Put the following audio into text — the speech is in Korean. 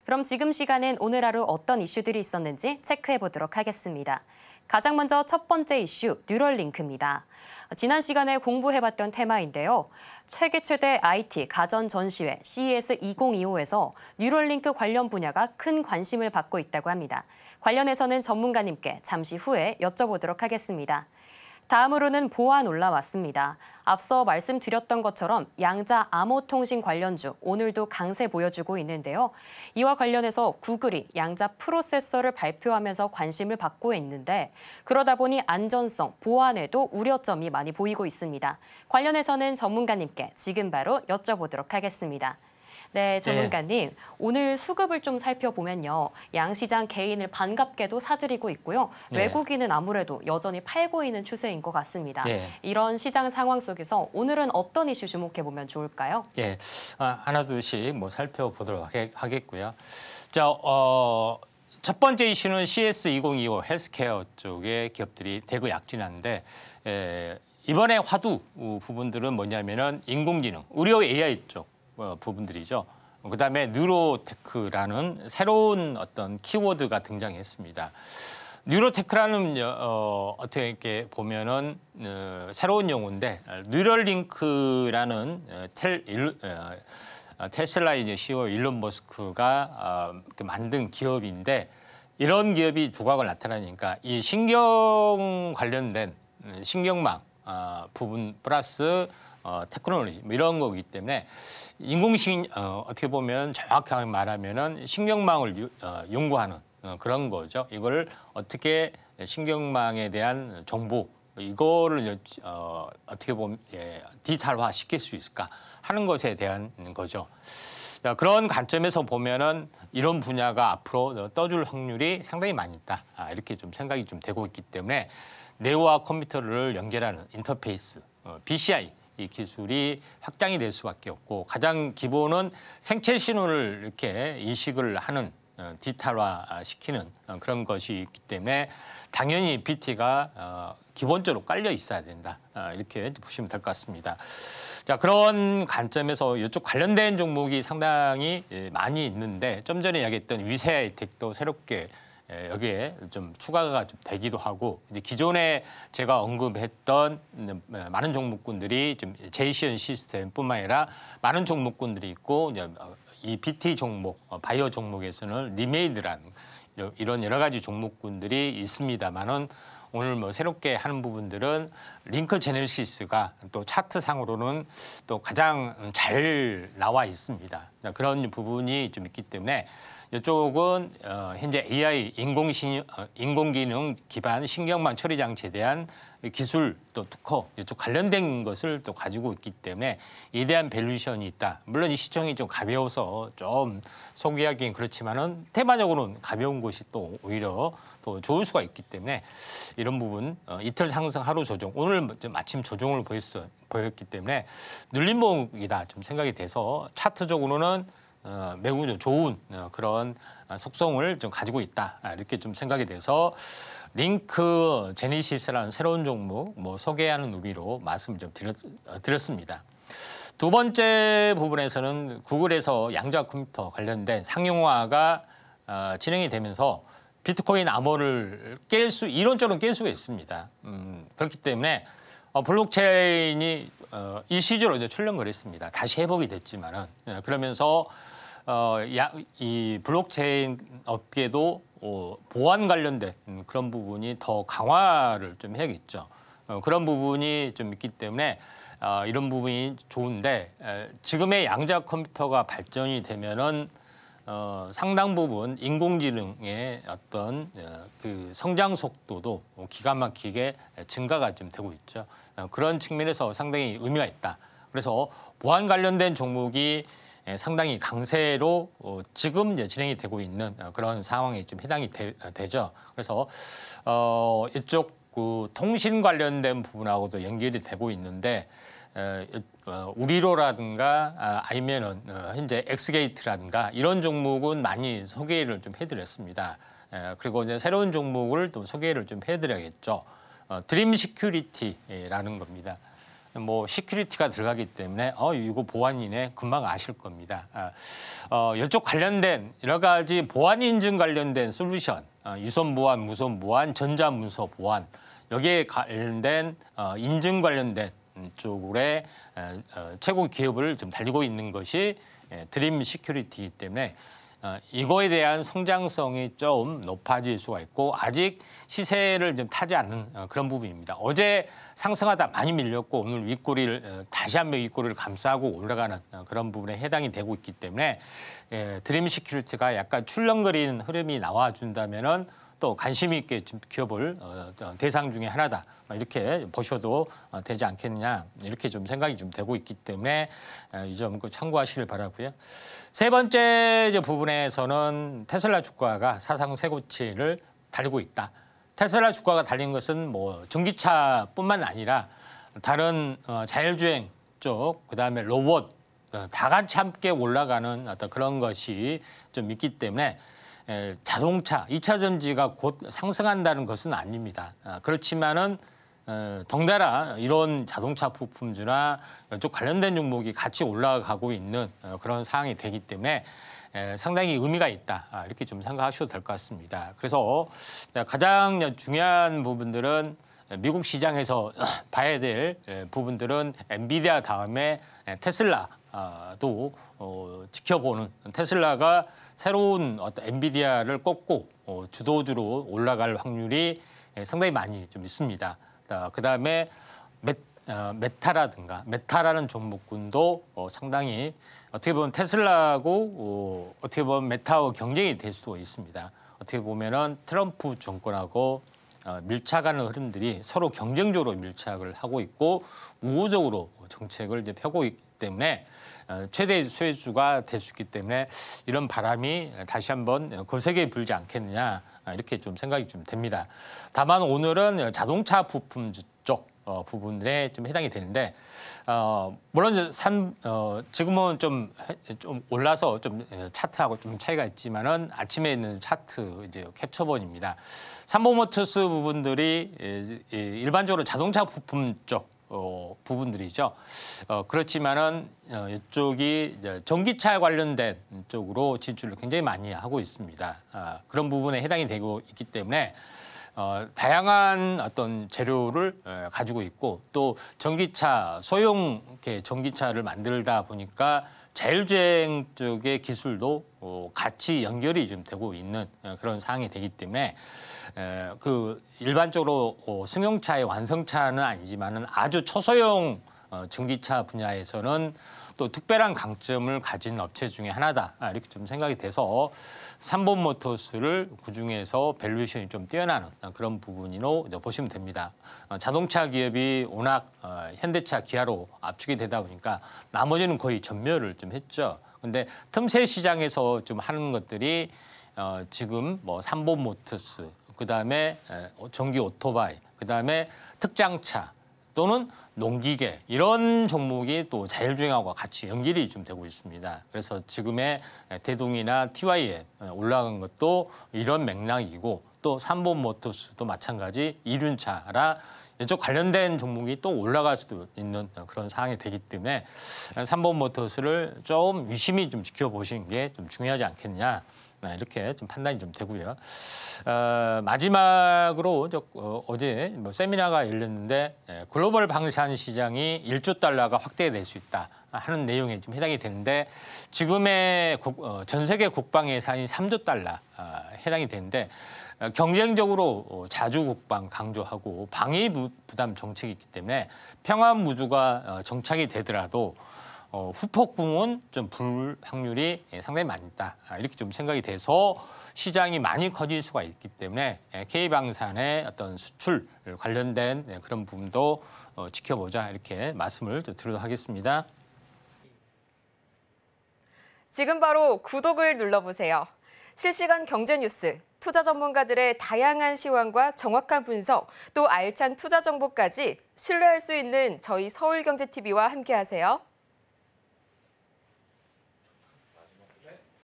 그럼 지금 시간엔 오늘 하루 어떤 이슈들이 있었는지 체크해 보도록 하겠습니다. 가장 먼저 첫 번째 이슈, 뉴럴링크입니다. 지난 시간에 공부해봤던 테마인데요. 세계 최대 IT 가전 전시회 CES 2025에서 뉴럴링크 관련 분야가 큰 관심을 받고 있다고 합니다. 관련해서는 전문가님께 잠시 후에 여쭤보도록 하겠습니다. 다음으로는 보안 올라왔습니다. 앞서 말씀드렸던 것처럼 양자 암호통신 관련주 오늘도 강세 보여주고 있는데요. 이와 관련해서 구글이 양자 프로세서를 발표하면서 관심을 받고 있는데 그러다 보니 안전성, 보안에도 우려점이 많이 보이고 있습니다. 관련해서는 전문가님께 지금 바로 여쭤보도록 하겠습니다. 네, 전문가님. 오늘 수급을 좀 살펴보면요. 양시장 개인을 반갑게도 사들이고 있고요. 외국인은 아무래도 여전히 팔고 있는 추세인 것 같습니다. 이런 시장 상황 속에서 오늘은 어떤 이슈 주목해보면 좋을까요? 하나둘씩 살펴보도록 하겠고요. 자, 첫 번째 이슈는 CS 2025 헬스케어 쪽의 기업들이 대거 약진한데 이번에 화두 부분들은 뭐냐면은 인공지능, 의료 AI 쪽 부분들이죠. 그다음에 뉴로테크라는 새로운 어떤 키워드가 등장했습니다. 뉴로테크라는 어떻게 보면은 새로운 용어인데 뉴럴링크라는 테슬라 이제 CEO 일론 머스크가 만든 기업인데 이런 기업이 두각을 나타나니까 이 신경 관련된 신경망 부분 플러스 테크놀로지 이런 거기 때문에 어떻게 보면 정확하게 말하면은 신경망을 연구하는 그런 거죠. 이걸 어떻게 신경망에 대한 정보 이거를 어떻게 보면 디지털화 시킬 수 있을까 하는 것에 대한 거죠. 자, 그런 관점에서 보면은 이런 분야가 앞으로 떠줄 확률이 상당히 많이 있다. 이렇게 좀 생각이 좀 되고 있기 때문에 뇌와 컴퓨터를 연결하는 인터페이스 BCI 이 기술이 확장이 될 수밖에 없고 가장 기본은 생체 신호를 이렇게 인식을 하는 디지털화 시키는 그런 것이 있기 때문에 당연히 BT가 기본적으로 깔려 있어야 된다. 이렇게 보시면 될 것 같습니다. 자, 그런 관점에서 이쪽 관련된 종목이 상당히 많이 있는데 좀 전에 이야기했던 위세 하이텍도 새롭게 여기에 좀 추가가 좀 되기도 하고 이제 기존에 제가 언급했던 많은 종목군들이 좀 제이시언 시스템뿐만 아니라 많은 종목군들이 있고 이제 이 BT 종목, 바이오 종목에서는 리메이드라는 이런 여러 가지 종목군들이 있습니다만은 오늘 새롭게 하는 부분들은 링크 제네시스가 또 차트상으로는 또 가장 잘 나와 있습니다. 그런 부분이 좀 있기 때문에 이쪽은 현재 AI 인공지능 기반 신경망 처리 장치에 대한 기술 또 특허 이쪽 관련된 것을 또 가지고 있기 때문에 이에 대한 밸류션이 있다. 물론 이 시총이 좀 가벼워서 좀 소개하기는 그렇지만은 테마적으로는 가벼운 것이 또 오히려 또 좋을 수가 있기 때문에 이런 부분 이틀 상승 하루 조정 오늘 마침 조정을 보였기 때문에 눌림목이다 좀 생각이 돼서 차트적으로는 매우 좋은 그런 속성을 좀 가지고 있다 이렇게 좀 생각이 돼서 링크 제네시스라는 새로운 종목 소개하는 의미로 말씀을 좀 드렸습니다. 두 번째 부분에서는 구글에서 양자 컴퓨터 관련된 상용화가 진행이 되면서 비트코인 암호를 이론적으로 깰 수가 있습니다. 그렇기 때문에 블록체인이 일시적으로 이제 출렁거렸습니다. 다시 회복이 됐지만은 그러면서 이 블록체인 업계도 보안 관련된 그런 부분이 더 강화를 좀 해야겠죠. 그런 부분이 좀 있기 때문에 이런 부분이 좋은데 지금의 양자 컴퓨터가 발전이 되면은 상당 부분 인공지능의 어떤 그 성장 속도도 기가 막히게 증가가 좀 되고 있죠. 그런 측면에서 상당히 의미가 있다. 그래서 보안 관련된 종목이 상당히 강세로 지금 이제 진행이 되고 있는 그런 상황에 좀 해당이 되죠. 그래서 이쪽 그 통신 관련된 부분하고도 연결이 되고 있는데 우리로라든가 아니면은 현재 엑스게이트라든가 이런 종목은 많이 소개를 좀 해드렸습니다. 그리고 이제 새로운 종목을 또 소개를 좀 해드려야겠죠. 드림 시큐리티라는 겁니다. 뭐 시큐리티가 들어가기 때문에 이거 보안이네 금방 아실 겁니다. 이쪽 관련된 여러 가지 보안 인증 관련된 솔루션, 유선 보안, 무선 보안, 전자문서 보안 여기에 관련된 인증 관련된 쪽에 최고 기업을 좀 달리고 있는 것이 드림 시큐리티이기 때문에 이거에 대한 성장성이 좀 높아질 수가 있고 아직 시세를 좀 타지 않는 그런 부분입니다. 어제 상승하다 많이 밀렸고 오늘 윗꼬리를 다시 한번 윗꼬리를 감싸고 올라가는 그런 부분에 해당이 되고 있기 때문에 드림 시큐리티가 약간 출렁거리는 흐름이 나와준다면은 또 관심 있게 기업을 대상 중에 하나다 이렇게 보셔도 되지 않겠느냐 이렇게 좀 생각이 좀 되고 있기 때문에 이 점 참고하시길 바라고요. 세 번째 부분에서는 테슬라 주가가 사상 최고치를 달리고 있다. 테슬라 주가가 달린 것은 뭐 전기차뿐만 아니라 다른 자율주행 쪽 그다음에 로봇 다 같이 함께 올라가는 어떤 그런 것이 좀 있기 때문에 자동차, 2차 전지가 곧 상승한다는 것은 아닙니다. 그렇지만은 덩달아 이런 자동차 부품주나 이쪽 관련된 종목이 같이 올라가고 있는 그런 상황이 되기 때문에 상당히 의미가 있다. 이렇게 좀 생각하셔도 될 것 같습니다. 그래서 가장 중요한 부분들은 미국 시장에서 봐야 될 부분들은 엔비디아 다음에 테슬라도 지켜보는 테슬라가 새로운 어떤 엔비디아를 꺾고 주도주로 올라갈 확률이 상당히 많이 좀 있습니다. 그다음에 메타라든가 메타라는 종목군도 상당히 어떻게 보면 테슬라하고 어떻게 보면 메타와 경쟁이 될 수도 있습니다. 어떻게 보면은 트럼프 정권하고 밀착하는 흐름들이 서로 경쟁적으로 밀착을 하고 있고 우호적으로 정책을 이제 펴고 있기 때문에 최대 수혜주가 될 수 있기 때문에 이런 바람이 다시 한번 거세게 불지 않겠느냐 이렇게 좀 생각이 좀 됩니다. 다만 오늘은 자동차 부품 쪽 부분에 좀 해당이 되는데 물론 지금은 좀 올라서 좀 차트하고 좀 차이가 있지만은 아침에 있는 차트 이제 캡처본입니다. 삼보모터스 부분들이 일반적으로 자동차 부품 쪽 부분들이죠. 그렇지만은 이쪽이 이제 전기차 관련된 쪽으로 진출을 굉장히 많이 하고 있습니다. 그런 부분에 해당이 되고 있기 때문에 다양한 어떤 재료를 가지고 있고 또 전기차 소형 전기차를 만들다 보니까 자율주행 쪽의 기술도 같이 연결이 좀 되고 있는 그런 상황이 되기 때문에 그 일반적으로 승용차의 완성차는 아니지만은 아주 초소형 전기차 분야에서는 또 특별한 강점을 가진 업체 중에 하나다 이렇게 좀 생각이 돼서 삼본모터스를 그중에서 밸류에이션이 좀 뛰어나는 그런 부분으로 보시면 됩니다. 자동차 기업이 워낙 현대차, 기아로 압축이 되다 보니까 나머지는 거의 전멸을 좀 했죠. 근데 틈새 시장에서 좀 하는 것들이 지금 뭐 삼본모터스, 그다음에 전기 오토바이, 그다음에 특장차 또는 농기계 이런 종목이 또 자율주행하고 같이 연결이 좀 되고 있습니다. 그래서 지금의 대동이나 TY에 올라간 것도 이런 맥락이고 또 삼본모터스도 마찬가지 이륜차라 이쪽 관련된 종목이 또 올라갈 수도 있는 그런 상황이 되기 때문에 삼본모터스를 좀 유심히 좀 지켜보시는 게 좀 중요하지 않겠느냐. 이렇게 좀 판단이 좀 되고요. 마지막으로 어제 뭐 세미나가 열렸는데 글로벌 방산 시장이 1조 달러가 확대될 수 있다 하는 내용에 좀 해당이 되는데 지금의 전 세계 국방 예산이 3조 달러 해당이 되는데 경쟁적으로 자주 국방 강조하고 방위 부담 정책이 있기 때문에 평화 무주가 정착이 되더라도 후폭풍은 좀 불 확률이 상당히 많다. 이렇게 좀 생각이 돼서 시장이 많이 커질 수가 있기 때문에 K방산의 어떤 수출 관련된 그런 부분도 지켜보자 이렇게 말씀을 드리도록 하겠습니다. 지금 바로 구독을 눌러보세요. 실시간 경제 뉴스, 투자 전문가들의 다양한 시황과 정확한 분석, 또 알찬 투자 정보까지 신뢰할 수 있는 저희 서울경제TV와 함께하세요.